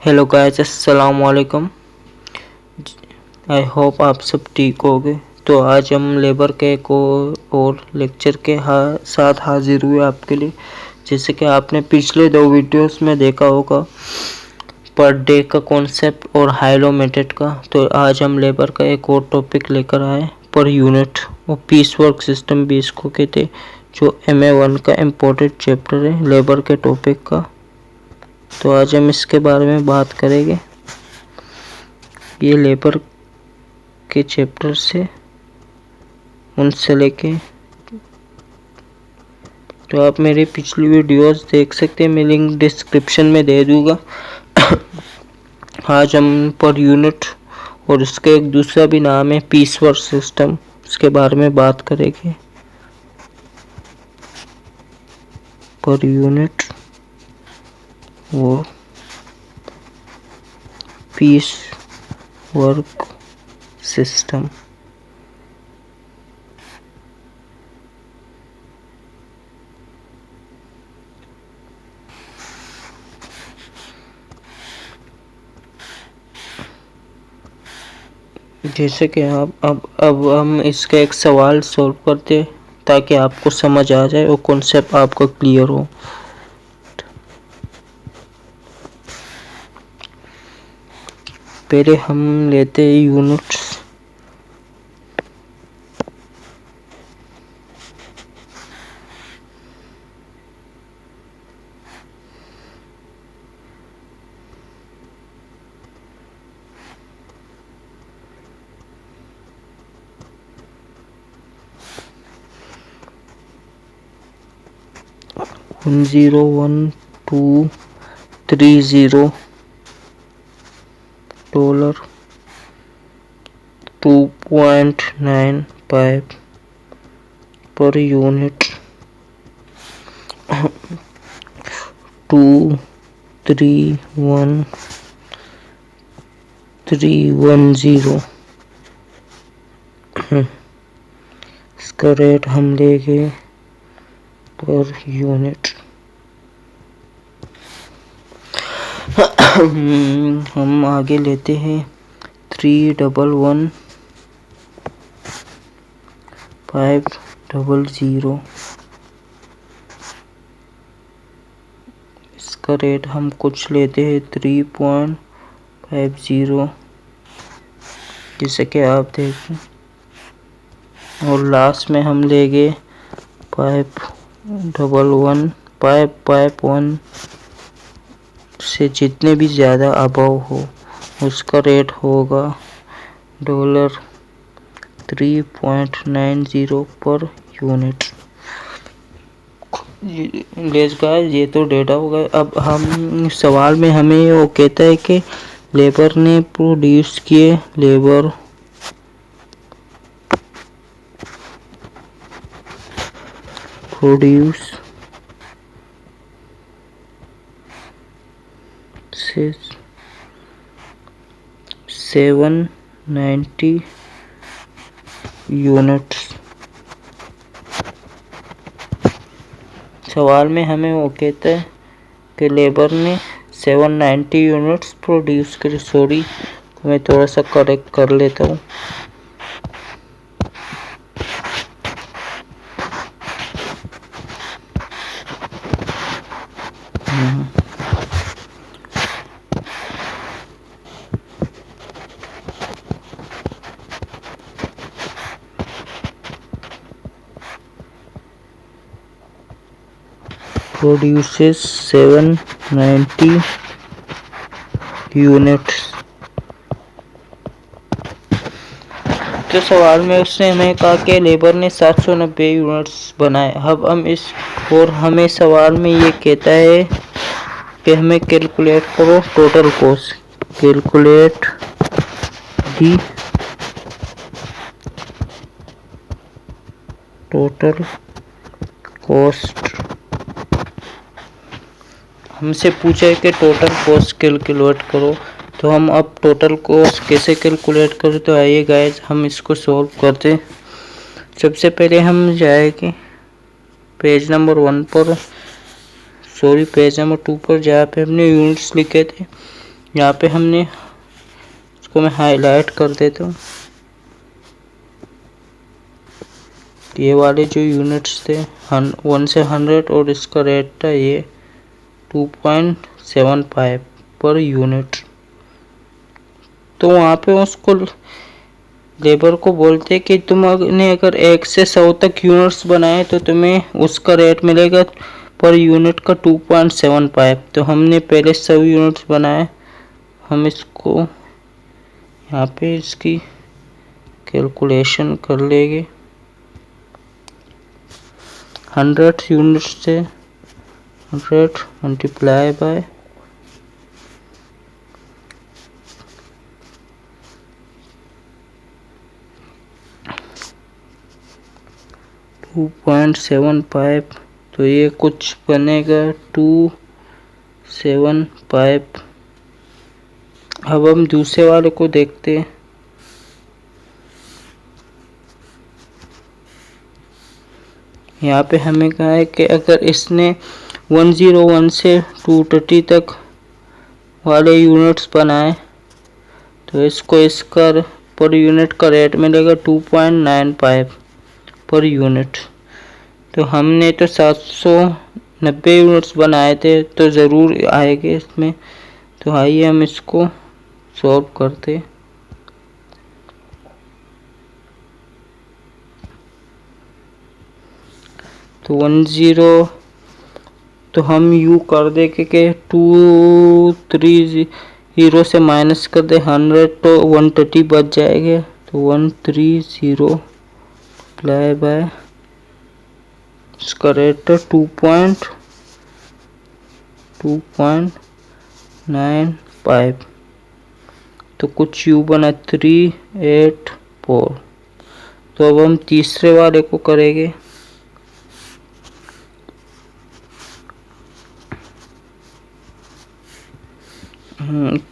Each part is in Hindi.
हेलो गाइस, अस्सलाम वालेकुम। आई होप आप सब ठीक होंगे। तो आज हम लेबर के एक और लेक्चर के साथ हाजिर हुए आपके लिए। जैसे कि आपने पिछले 2 वीडियोस में देखा होगा पर डे का कॉन्सेप्ट और हाइलो मेथड का, तो आज हम लेबर का एक और टॉपिक लेकर आए, पर यूनिट और पीस वर्क सिस्टम भी इसको कहते, जो MA1 का इम्पोर्टेंट चैप्टर है लेबर के टॉपिक का। तो आज हम इसके बारे में बात करेंगे। ये लेबर के चैप्टर से उनसे लेके, तो आप मेरी पिछली वीडियोस देख सकते हैं, मैं लिंक डिस्क्रिप्शन में दे दूंगा। आज हम पर यूनिट और इसका एक दूसरा भी नाम है पीस वर्क सिस्टम, इसके बारे में बात करेंगे। पर यूनिट और पीस वर्क सिस्टम। जैसे कि अब हम इसका एक सवाल सॉल्व करते हैं ताकि आपको समझ आ जाए और कॉन्सेप्ट आपका क्लियर हो। पहले हम लेते हैं यूनिट्स। $101,230 $2.95 per unit। 231,310 इसका रेट हम लेंगे पर यूनिट। हम आगे लेते हैं 311,500 इसका रेट हम कुछ लेते हैं 3.50, जैसे कि आप देखें। और लास्ट में हम लेंगे 511 से जितने भी ज़्यादा अबव हो उसका रेट होगा $3.90 पर यूनिट। गाइस, ये तो डेटा होगा। अब हम सवाल में हमें वो कहता है कि लेबर ने प्रोड्यूस किए, लेबर प्रोड्यूस 790 यूनिट्स। सवाल में हमें वो कहता है कि लेबर ने 790 यूनिट्स प्रोड्यूस करी। सॉरी, मैं थोड़ा सा करेक्ट कर लेता हूँ। Produces 790 units. तो सवाल में उसने हमें कहा कि लेबर ने 790 यूनिट्स बनाए। अब हम इस और हमें सवाल में ये कहता है कि हमें कैलकुलेट करो total cost. Calculate the total cost. हमसे पूछा है कि टोटल कॉस्ट कैलकुलेट करो, तो हम अब टोटल कॉस्ट कैसे कैलकुलेट करें। तो आइए गाइस, हम इसको सॉल्व करते हैं। सबसे पहले हम जाएंगे पेज नंबर 1 पर, पेज नंबर 2 पर, जहाँ पे हमने यूनिट्स लिखे थे। यहाँ पे हमने इसको मैं हाईलाइट कर देता हूँ। ये वाले जो यूनिट्स थे 1 से 100 और इसका रेट था ये 2.75 पर यूनिट। तो वहाँ पे उसको लेबर को बोलते कि तुमने अगर 1 से 100 तक यूनिट्स बनाए तो तुम्हें उसका रेट मिलेगा पर यूनिट का 2.75। तो हमने पहले 100 यूनिट्स बनाए। हम इसको यहाँ पे इसकी कैलकुलेशन कर लेंगे। 100 यूनिट्स से 100 मल्टीप्लाई बाय 2.75, तो ये कुछ बनेगा 275। अब हम दूसरे वाले को देखते हैं। यहाँ पे हमें कहा है कि अगर इसने 101 से 230 तक वाले यूनिट्स बनाए तो इसको इसका पर यूनिट का रेट मिलेगा 2.95 पर यूनिट। तो हमने तो 790 यूनिट्स बनाए थे तो ज़रूर आएंगे इसमें। तो आइए हम इसको सॉल्व करते। तो 10 तो हम यू कर दे के 230 से माइनस कर दे 100 तो 130 बच जाएगा। तो 130 अप्लाई बाय इसका रेट 2.95। तो कुछ यू बना 384। तो अब हम तीसरे वाले को करेंगे।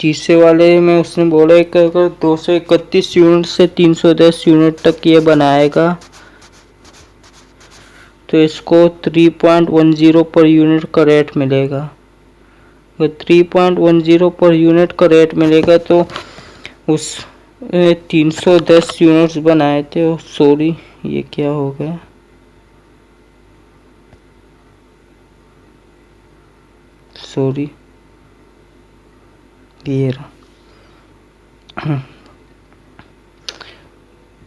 तीसरे वाले में उसने बोला कि अगर 231 यूनिट से 310 यूनिट तक ये बनाएगा तो इसको 3.10 पर यूनिट का रेट मिलेगा। अगर 3.10 पर यूनिट का रेट मिलेगा तो उस 310 यूनिट्स बनाए थे। सॉरी, ये क्या हो गया? सॉरी, ये रहा।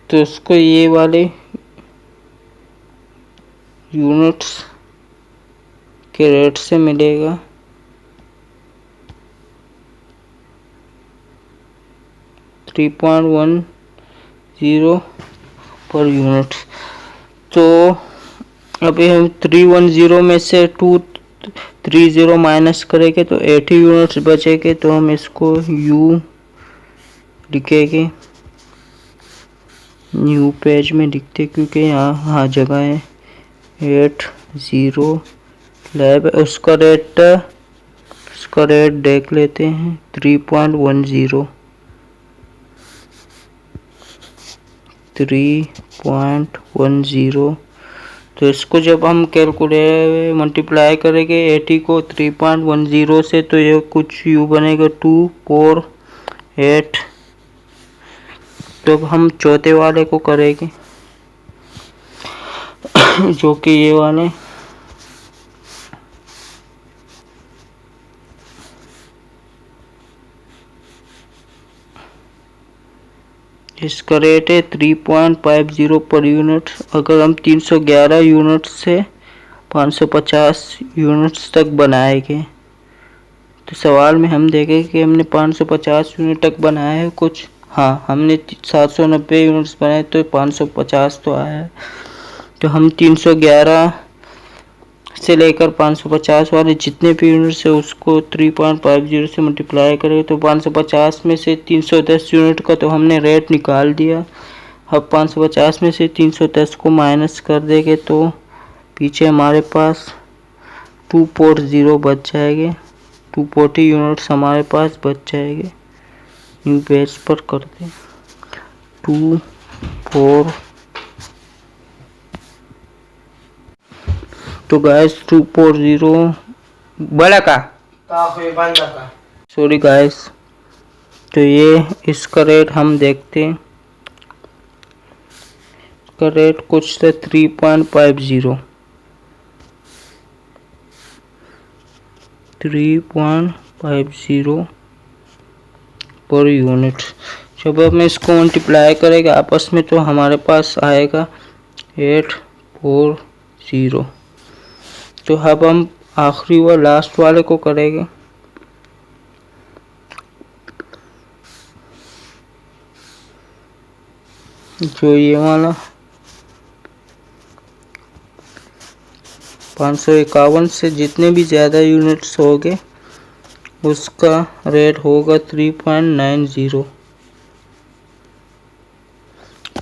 तो उसको ये वाले यूनिट्स के रेट से मिलेगा 3.10 पर यूनिट। तो अभी हम 310 में से 230 माइनस करेंगे तो 80 यूनिट्स बचेंगे। तो हम इसको यू लिखेंगे, न्यू पेज में लिखते क्योंकि यहाँ जगह है। 80 लैब उसका रेट देख लेते हैं 3.10। 3.10 तो इसको जब हम मल्टीप्लाई करेंगे 80 को 3.10 से तो ये कुछ यू बनेगा 248। तो हम चौथे वाले को करेंगे जो कि ये वाले इसका रेट है 3.50 पर यूनिट। अगर हम 311 यूनिट से 550 यूनिट्स तक बनाएंगे तो सवाल में हम देखें कि हमने 550 यूनिट तक बनाया है कुछ। हाँ, हमने 790 यूनिट्स बनाए तो 550 तो आया है। तो हम 311 से लेकर 550 वाले जितने भी यूनिट्स है उसको 3.50 से मल्टीप्लाई करें तो 550 में से 310 यूनिट का तो हमने रेट निकाल दिया। अब 550 में से 310 को माइनस कर देंगे तो पीछे हमारे पास 240 बच जाएंगे। 240 यूनिट्स हमारे पास बच जाएंगे। न्यू पेज पर करते 24। तो गाइस 240 बड़ा का सॉरी गाइस तो ये इसका रेट हम देखते हैं। इसका रेट कुछ से 3.50 पर यूनिट। जब हम इसको मल्टीप्लाई करेंगे आपस में तो हमारे पास आएगा 840। तो अब हम आखिरी व लास्ट वाले को करेंगे। जो ये वाला 551 से जितने भी ज़्यादा यूनिट्स होंगे उसका रेट होगा 3.90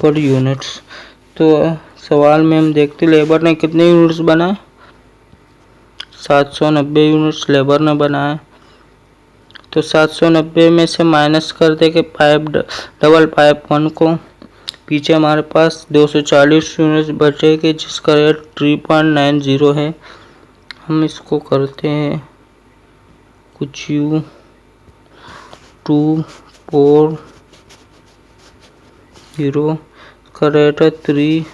पर यूनिट्स। तो सवाल में हम देखते लेबर ने कितने यूनिट्स बनाए, 790 यूनिट्स लेबर ने बनाए। तो 790 में से माइनस कर दे के डबल पाइप 1 को, पीछे हमारे पास 240 यूनिट्स बचेगी जिसका रेट 3.90 है। हम इसको करते हैं कुछ U 240 का रेट है 3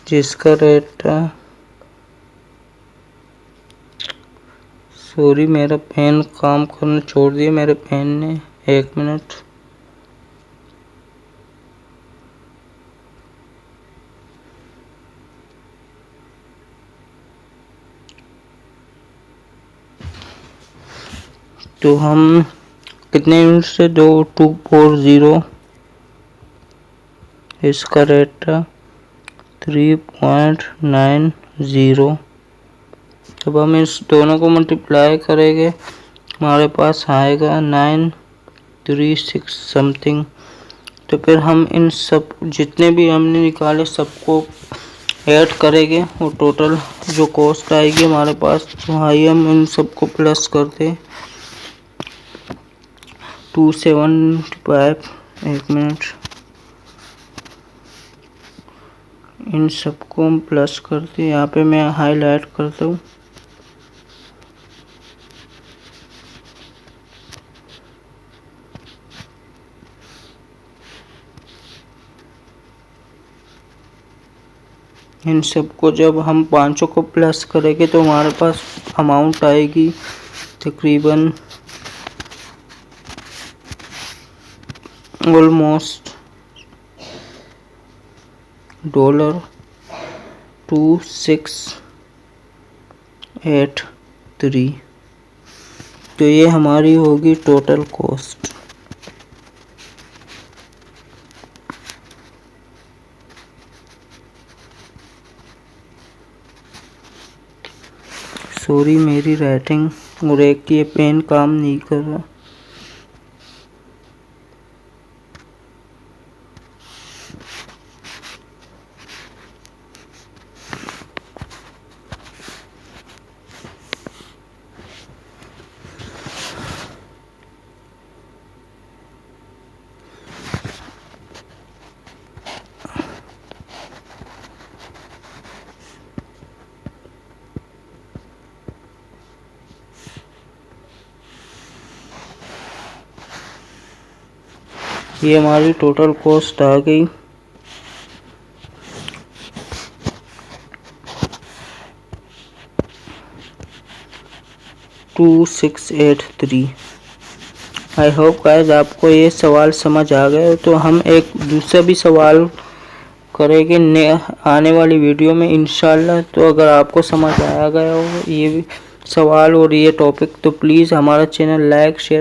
जिसका रेट सॉरी मेरा पेन काम करना छोड़ दिया मेरे पेन ने, 1 मिनट। तो हम कितने यूनिट से 240, इसका रेट 3.90। जब हम इस दोनों को मल्टीप्लाई करेंगे हमारे पास आएगा 936 समथिंग। तो फिर हम इन सब जितने भी हमने निकाले सबको ऐड करेंगे और टोटल जो कॉस्ट आएगी हमारे पास, तो आइए हम इन सबको प्लस करते 275। 1 मिनट, इन सबको हम प्लस करते हैं। यहाँ पे मैं हाईलाइट करता हूँ। इन सबको जब हम पांचों को प्लस करेंगे तो हमारे पास अमाउंट आएगी तकरीबन ऑलमोस्ट $2683। तो ये हमारी होगी टोटल कॉस्ट। सॉरी मेरी राइटिंग और एक ये पेन काम नहीं कर रहा। ये हमारी टोटल कॉस्ट आ गई 2683। आई होप गाइस आपको ये सवाल समझ आ गए। तो हम एक दूसरा भी सवाल करेंगे आने वाली वीडियो में इंशाल्लाह। तो अगर आपको समझ आ गया हो ये सवाल और ये टॉपिक तो प्लीज़ हमारा चैनल लाइक शेयर